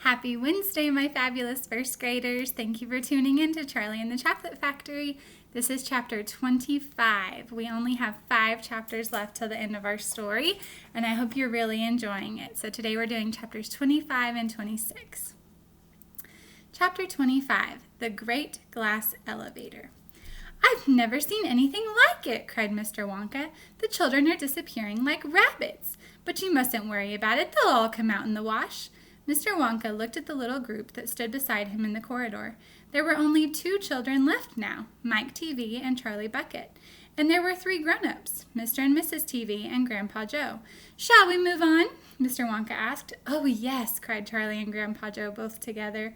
Happy Wednesday, my fabulous first graders. Thank you for tuning in to Charlie and the Chocolate Factory. This is chapter 25. We only have 5 chapters left till the end of our story, and I hope you're really enjoying it. So today we're doing chapters 25 and 26. Chapter 25, The Great Glass Elevator. "I've never seen anything like it," cried Mr. Wonka. "The children are disappearing like rabbits. But you mustn't worry about it. They'll all come out in the wash." Mr. Wonka looked at the little group that stood beside him in the corridor. There were only 2 children left now, Mike TV and Charlie Bucket. And there were 3 grown-ups, Mr. and Mrs. TV and Grandpa Joe. "Shall we move on?" Mr. Wonka asked. "Oh, yes," cried Charlie and Grandpa Joe both together.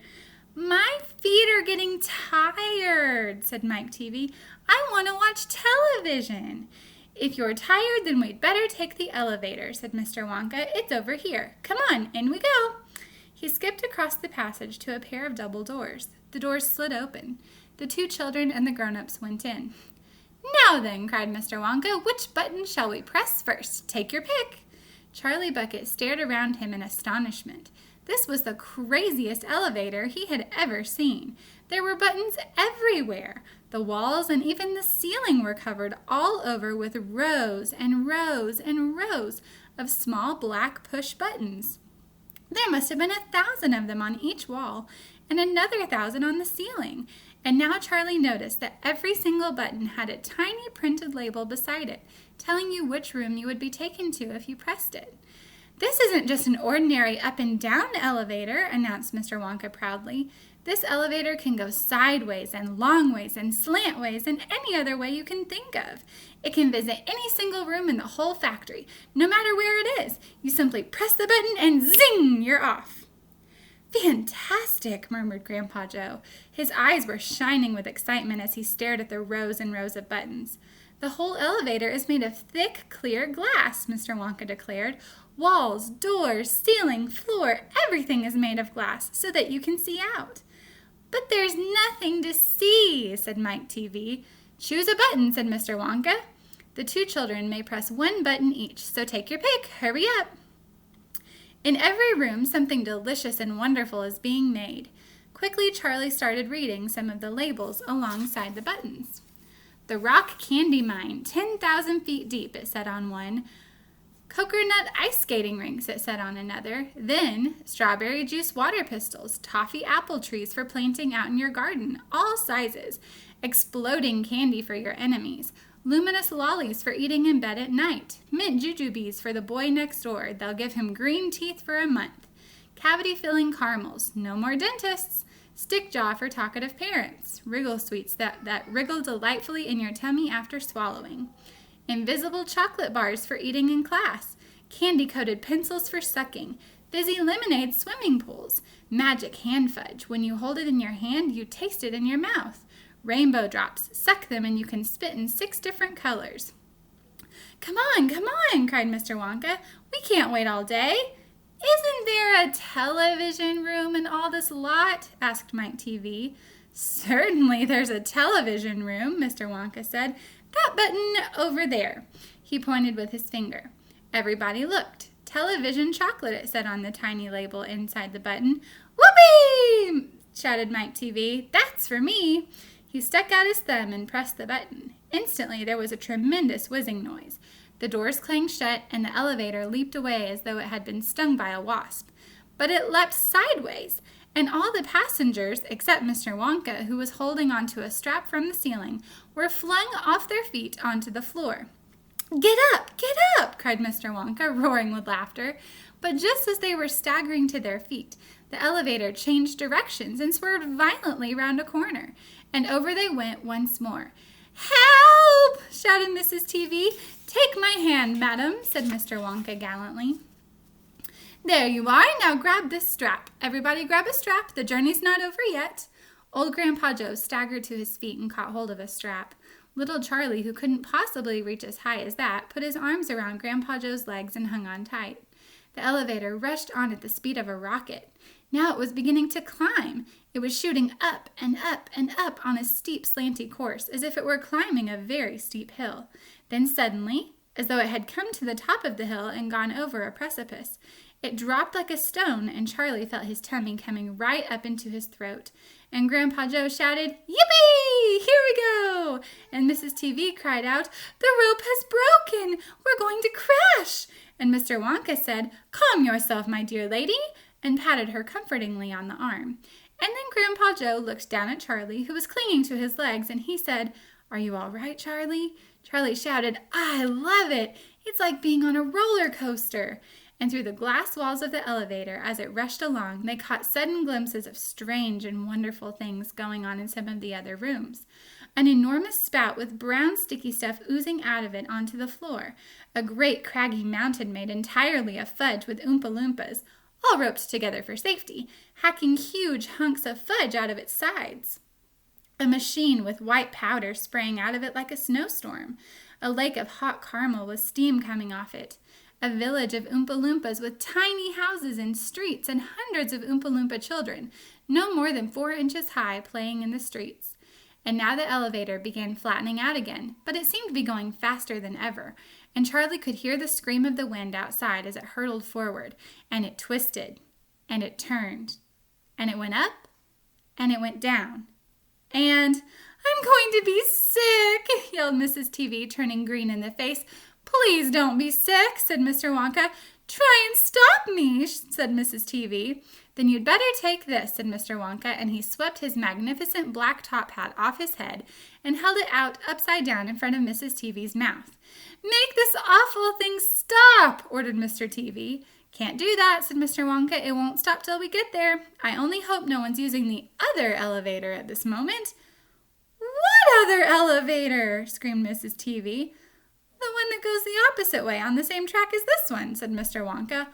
"My feet are getting tired," said Mike TV. "I want to watch television." "If you're tired, then we'd better take the elevator," said Mr. Wonka. "It's over here. Come on, in we go." He skipped across the passage to a pair of double doors. The doors slid open. The 2 children and the grown-ups went in. "Now then," cried Mr. Wonka, "which button shall we press first? Take your pick." Charlie Bucket stared around him in astonishment. This was the craziest elevator he had ever seen. There were buttons everywhere. The walls and even the ceiling were covered all over with rows and rows and rows of small black push buttons. There must have been 1,000 of them on each wall and another 1,000 on the ceiling. And now Charlie noticed that every single button had a tiny printed label beside it, telling you which room you would be taken to if you pressed it. "This isn't just an ordinary up and down elevator," announced Mr. Wonka proudly. "This elevator can go sideways and long ways and slant ways and any other way you can think of. It can visit any single room in the whole factory, no matter where it is. You simply press the button and zing, you're off." "Fantastic," murmured Grandpa Joe. His eyes were shining with excitement as he stared at the rows and rows of buttons. "The whole elevator is made of thick, clear glass," Mr. Wonka declared. "Walls, doors, ceiling, floor, everything is made of glass so that you can see out." "But there's nothing to see," said Mike TV. "Choose a button," said Mr. Wonka. "The 2 children may press 1 button each, so take your pick. Hurry up." In every room, something delicious and wonderful is being made. Quickly, Charlie started reading some of the labels alongside the buttons. "The Rock Candy Mine, 10,000 feet deep," it said on one. "Coconut ice skating rinks," it said on another. Then, "Strawberry juice water pistols, toffee apple trees for planting out in your garden, all sizes. Exploding candy for your enemies. Luminous lollies for eating in bed at night. Mint jujubes for the boy next door. They'll give him green teeth for a month. Cavity-filling caramels. No more dentists. Stickjaw for talkative parents. Wriggle sweets that wriggle delightfully in your tummy after swallowing. Invisible chocolate bars for eating in class. Candy-coated pencils for sucking. Fizzy lemonade swimming pools. Magic hand fudge. When you hold it in your hand, you taste it in your mouth. Rainbow drops. Suck them and you can spit in 6 different colors." Come on, cried Mr. Wonka. "We can't wait all day." "Isn't there a television room in all this lot?" asked Mike TV. "Certainly there's a television room," Mr. Wonka said. "That button over there." He pointed with his finger. Everybody looked. "Television chocolate," it said on the tiny label inside the button. "Whoopee!" shouted Mike TV. "That's for me." He stuck out his thumb and pressed the button. Instantly, there was a tremendous whizzing noise. The doors clanged shut, and the elevator leaped away as though it had been stung by a wasp. But it leapt sideways, and all the passengers, except Mr. Wonka, who was holding onto a strap from the ceiling, were flung off their feet onto the floor. Get up!" cried Mr. Wonka, roaring with laughter. But just as they were staggering to their feet, the elevator changed directions and swerved violently round a corner, and over they went once more. "Help!" shouted Mrs. TV. "Take my hand, madam," said Mr. Wonka gallantly. "There you are. Now grab this strap. Everybody grab a strap. The journey's not over yet." Old Grandpa Joe staggered to his feet and caught hold of a strap. Little Charlie, who couldn't possibly reach as high as that, put his arms around Grandpa Joe's legs and hung on tight. The elevator rushed on at the speed of a rocket. Now it was beginning to climb. It was shooting up and up and up on a steep, slanty course, as if it were climbing a very steep hill. Then suddenly, as though it had come to the top of the hill and gone over a precipice, It dropped like a stone, and Charlie felt his tummy coming right up into his throat. And Grandpa Joe shouted, "Yippee! Here we go!" And Mrs. TV cried out, "The rope has broken! We're going to crash!" And Mr. Wonka said, "Calm yourself, my dear lady," and patted her comfortingly on the arm. And then Grandpa Joe looked down at Charlie, who was clinging to his legs, and he said, "Are you all right, Charlie?" Charlie shouted, "I love it! It's like being on a roller coaster." And through the glass walls of the elevator, as it rushed along, they caught sudden glimpses of strange and wonderful things going on in some of the other rooms. An enormous spout with brown sticky stuff oozing out of it onto the floor. A great craggy mountain made entirely of fudge with Oompa Loompas, all roped together for safety, hacking huge hunks of fudge out of its sides. A machine with white powder spraying out of it like a snowstorm. A lake of hot caramel with steam coming off it. A village of Oompa Loompas with tiny houses and streets and hundreds of Oompa Loompa children, no more than 4 inches high, playing in the streets. And now the elevator began flattening out again, but it seemed to be going faster than ever, and Charlie could hear the scream of the wind outside as it hurtled forward, and it twisted, and it turned, and it went up, and it went down. And, "I'm going to be sick," yelled Mrs. TV, turning green in the face. "Please don't be sick," said Mr. Wonka. "Try and stop me," said Mrs. TV. "Then you'd better take this," said Mr. Wonka, and he swept his magnificent black top hat off his head and held it out upside down in front of Mrs. TV's mouth. "Make this awful thing stop," ordered Mr. TV. "Can't do that," said Mr. Wonka. "It won't stop till we get there. I only hope no one's using the other elevator at this moment." "What other elevator?" screamed Mrs. TV. "The one that goes the opposite way on the same track as this one," said Mr. Wonka.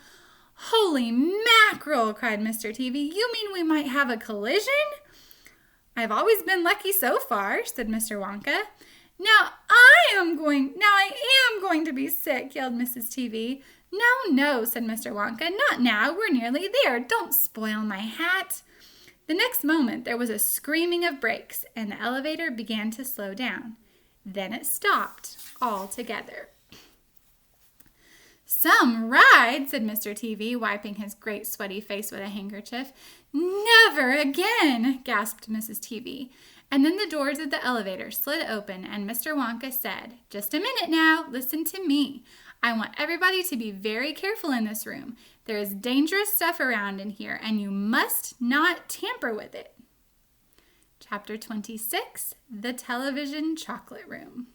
"Holy mackerel," cried Mr. TV. "You mean we might have a collision?" "I've always been lucky so far," said Mr. Wonka. Now I am going to be sick," yelled Mrs. TV. No, said Mr. Wonka. "Not now. We're nearly there. Don't spoil my hat." The next moment there was a screaming of brakes, and the elevator began to slow down. Then it stopped altogether. "Some ride," said Mr. TV, wiping his great sweaty face with a handkerchief. "Never again," gasped Mrs. TV. And then the doors of the elevator slid open, and Mr. Wonka said, "Just a minute now, listen to me. I want everybody to be very careful in this room. There is dangerous stuff around in here, and you must not tamper with it." Chapter 26, The Television Chocolate Room.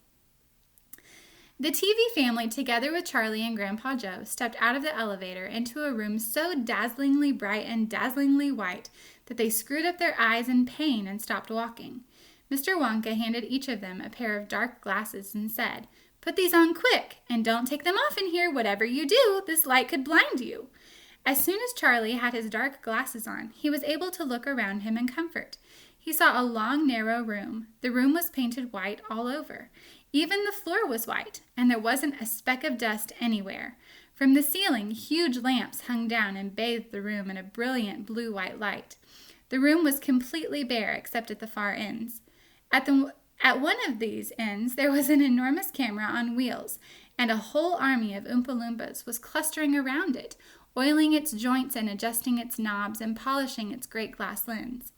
The TV family, together with Charlie and Grandpa Joe, stepped out of the elevator into a room so dazzlingly bright and dazzlingly white that they screwed up their eyes in pain and stopped walking. Mr. Wonka handed each of them a pair of dark glasses and said, "Put these on quick, and don't take them off in here. Whatever you do, this light could blind you." As soon as Charlie had his dark glasses on, he was able to look around him in comfort. He saw a long, narrow room. The room was painted white all over. Even the floor was white, and there wasn't a speck of dust anywhere. From the ceiling, huge lamps hung down and bathed the room in a brilliant blue-white light. The room was completely bare except at the far ends. At one of these ends, there was an enormous camera on wheels, and a whole army of Oompa Loompas was clustering around it, oiling its joints and adjusting its knobs and polishing its great glass lens.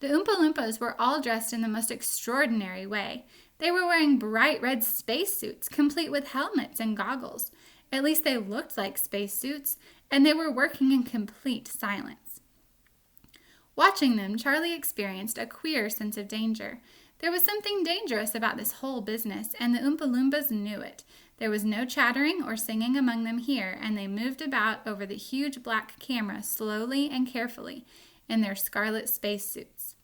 The Oompa Loompas were all dressed in the most extraordinary way. They were wearing bright red spacesuits, complete with helmets and goggles. At least they looked like spacesuits, and they were working in complete silence. Watching them, Charlie experienced a queer sense of danger. There was something dangerous about this whole business, and the Oompa Loompas knew it. There was no chattering or singing among them here, and they moved about over the huge black camera slowly and carefully in their scarlet spacesuits.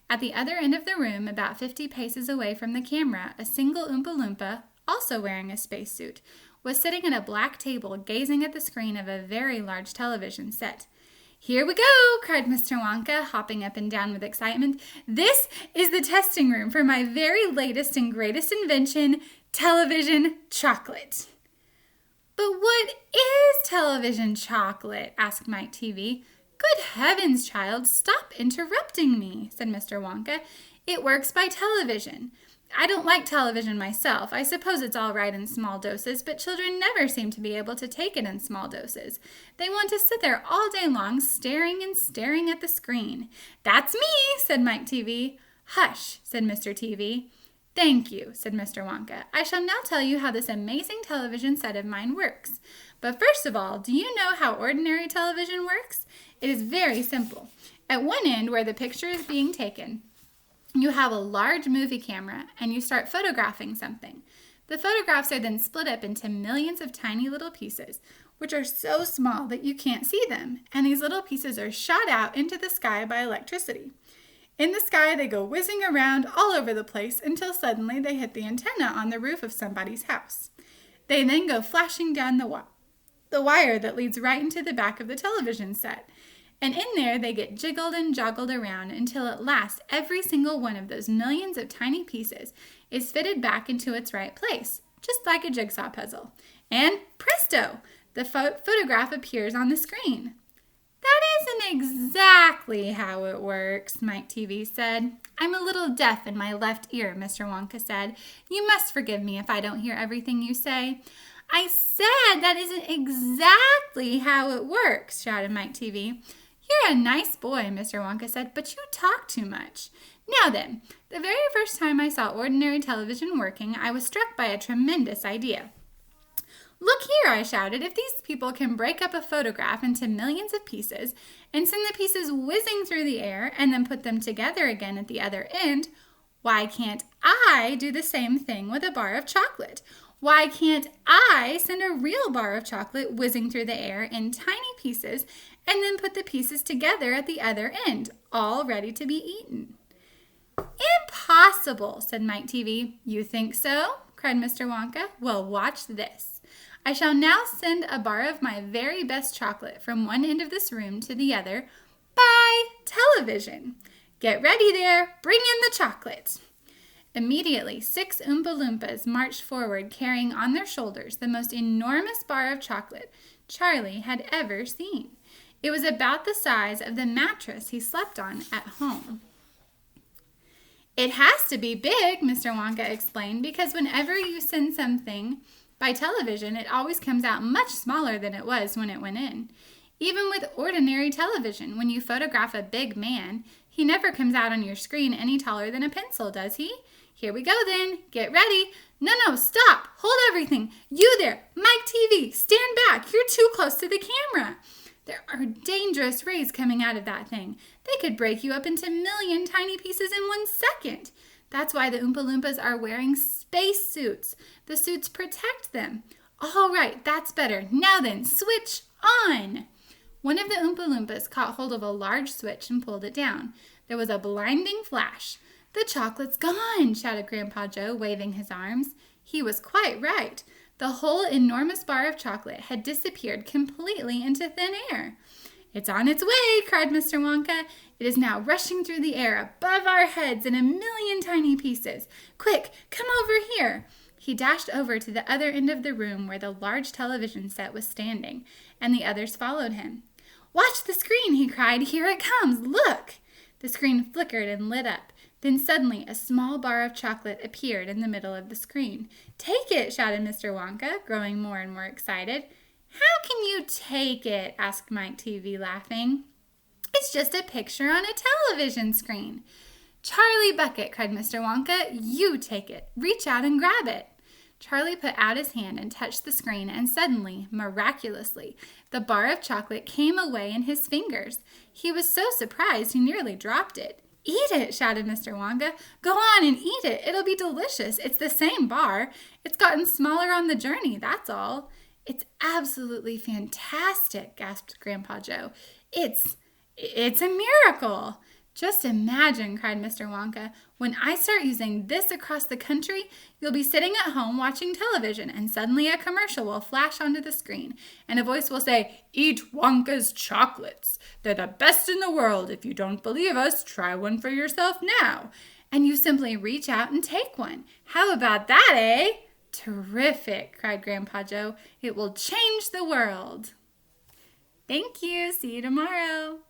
At the other end of the room, about 50 paces away from the camera, a single Oompa Loompa, also wearing a spacesuit, was sitting at a black table gazing at the screen of a very large television set. "Here we go!" cried Mr. Wonka, hopping up and down with excitement. "This is the testing room for my very latest and greatest invention, television chocolate." "But what is television chocolate?" asked Mike TV. "Good heavens, child, stop interrupting me," said Mr. Wonka. "It works by television. I don't like television myself. I suppose it's all right in small doses, but children never seem to be able to take it in small doses. They want to sit there all day long staring and staring at the screen. That's me, said Mike TV. Hush, said Mr. TV. Thank you, said Mr. Wonka. I shall now tell you how this amazing television set of mine works. But first of all, do you know how ordinary television works? It is very simple. At one end, where the picture is being taken, you have a large movie camera and you start photographing something. The photographs are then split up into millions of tiny little pieces, which are so small that you can't see them. And these little pieces are shot out into the sky by electricity. In the sky, they go whizzing around all over the place until suddenly they hit the antenna on the roof of somebody's house. They then go flashing down the wire that leads right into the back of the television set. And in there, they get jiggled and joggled around until at last every single one of those millions of tiny pieces is fitted back into its right place, just like a jigsaw puzzle. And presto! The photograph appears on the screen. That isn't exactly how it works, Mike TV said. I'm a little deaf in my left ear, Mr. Wonka said. You must forgive me if I don't hear everything you say. I said that isn't exactly how it works, shouted Mike TV. You're a nice boy, Mr. Wonka said, but you talk too much. Now then, the very first time I saw ordinary television working, I was struck by a tremendous idea. Look here, I shouted, if these people can break up a photograph into millions of pieces and send the pieces whizzing through the air and then put them together again at the other end, why can't I do the same thing with a bar of chocolate? Why can't I send a real bar of chocolate whizzing through the air in tiny pieces and then put the pieces together at the other end, all ready to be eaten? Impossible, said Mike TV. You think so? Cried Mr. Wonka. Well, watch this. I shall now send a bar of my very best chocolate from one end of this room to the other by television. Get ready there. Bring in the chocolate. Immediately, 6 Oompa Loompas marched forward carrying on their shoulders the most enormous bar of chocolate Charlie had ever seen. It was about the size of the mattress he slept on at home. It has to be big, Mr. Wonka explained, because whenever you send something by television, it always comes out much smaller than it was when it went in. Even with ordinary television, when you photograph a big man, he never comes out on your screen any taller than a pencil, does he? Here we go then. Get ready. No, stop. Hold everything. You there, Mike TV, stand back. You're too close to the camera. There are dangerous rays coming out of that thing. They could break you up into a million tiny pieces in 1 second. That's why the Oompa Loompas are wearing space suits. The suits protect them. All right, that's better. Now then, switch on. One of the Oompa Loompas caught hold of a large switch and pulled it down. There was a blinding flash. The chocolate's gone, shouted Grandpa Joe, waving his arms. He was quite right. The whole enormous bar of chocolate had disappeared completely into thin air. It's on its way, cried Mr. Wonka. It is now rushing through the air above our heads in a million tiny pieces. Quick, come over here. He dashed over to the other end of the room where the large television set was standing, and the others followed him. Watch the screen, he cried. Here it comes. Look! The screen flickered and lit up. Then suddenly a small bar of chocolate appeared in the middle of the screen. Take it, shouted Mr. Wonka, growing more and more excited. How can you take it? Asked Mike TV, laughing. It's just a picture on a television screen. Charlie Bucket, cried Mr. Wonka, you take it. Reach out and grab it. Charlie put out his hand and touched the screen, and suddenly, miraculously, the bar of chocolate came away in his fingers. He was so surprised he nearly dropped it. Eat it, shouted Mr. Wonka. Go on and eat it. It'll be delicious. It's the same bar. It's gotten smaller on the journey, that's all. It's absolutely fantastic, gasped Grandpa Joe. It's a miracle. Just imagine, cried Mr. Wonka, when I start using this across the country, you'll be sitting at home watching television, and suddenly a commercial will flash onto the screen, and a voice will say, Eat Wonka's chocolates. They're the best in the world. If you don't believe us, try one for yourself now. And you simply reach out and take one. How about that, eh? Terrific, cried Grandpa Joe. It will change the world. Thank you. See you tomorrow.